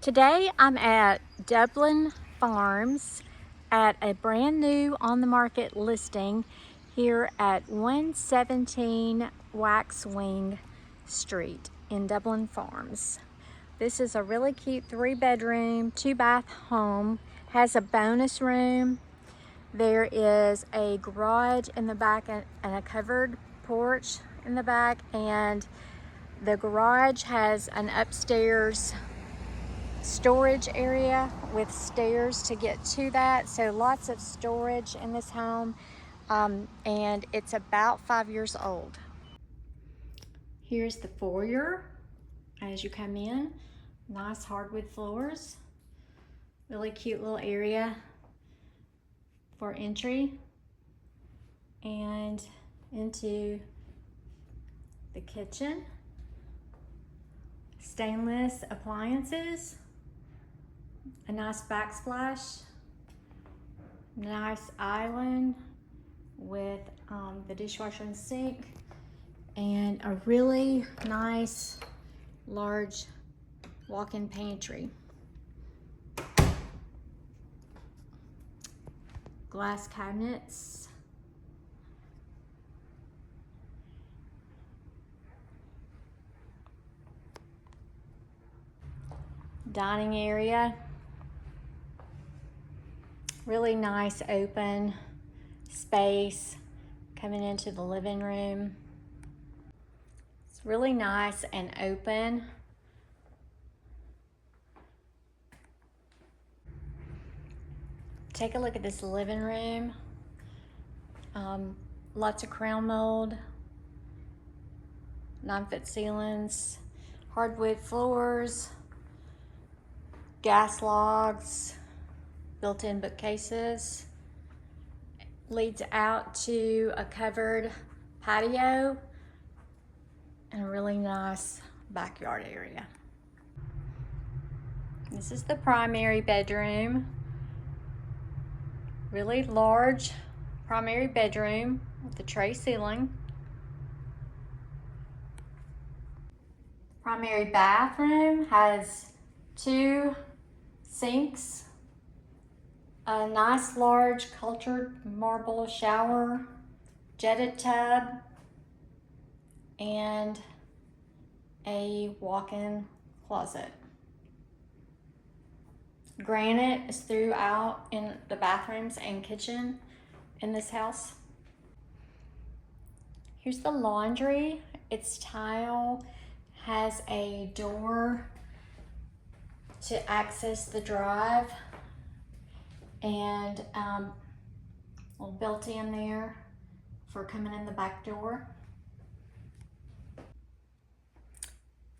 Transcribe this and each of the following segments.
Today I'm at Dublin Farms at a brand new on the market listing here at 117 Waxwing Street in Dublin Farms. This is a really cute 3-bedroom, 2-bath home. Has a bonus room. There is a garage in the back and a covered porch in the back, and the garage has an upstairs storage area with stairs to get to that. So lots of storage in this home, and it's about 5 years old. Here's the foyer as you come in. Nice hardwood floors. Really cute little area for entry and into the kitchen. Stainless appliances. A nice backsplash, nice island with the dishwasher and sink, and a really nice large walk-in pantry. Glass cabinets. Dining area. Really nice open space coming into the living room. It's really nice and open. Take a look at this living room. Lots of crown mold, 9-foot ceilings, hardwood floors, gas logs, built-in bookcases. Leads out to a covered patio and a really nice backyard area. This is the primary bedroom. Really large primary bedroom with a tray ceiling. Primary bathroom has 2 sinks, a nice large cultured marble shower, jetted tub, and a walk-in closet. Granite is throughout in the bathrooms and kitchen in this house. Here's the laundry. It's tile, has a door to access the drive, and a little built-in there for coming in the back door.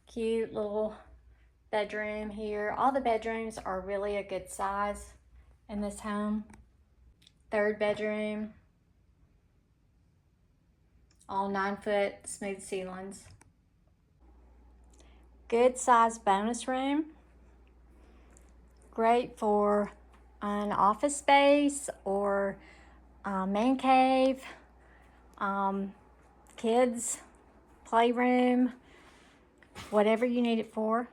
Cute little bedroom here. All the bedrooms are really a good size in this home. 3rd bedroom, all 9-foot smooth ceilings. Good size bonus room. Great for an office space or a man cave, kids playroom, whatever you need it for.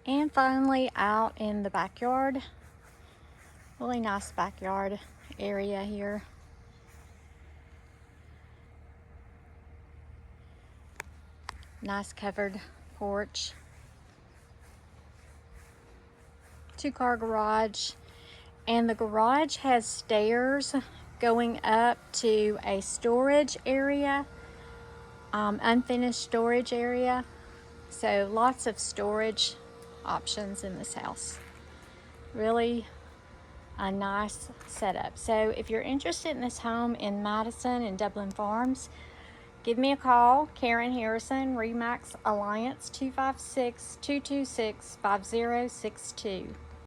And finally, out in the backyard. Really nice backyard area here. Nice covered porch. 2-car garage, and the garage has stairs going up to a storage area, unfinished storage area. So lots of storage options in this house. Really a nice setup. So if you're interested in this home in Madison and Dublin Farms, give me a call. Karen Harrison, Remax Alliance, 256-226-5062.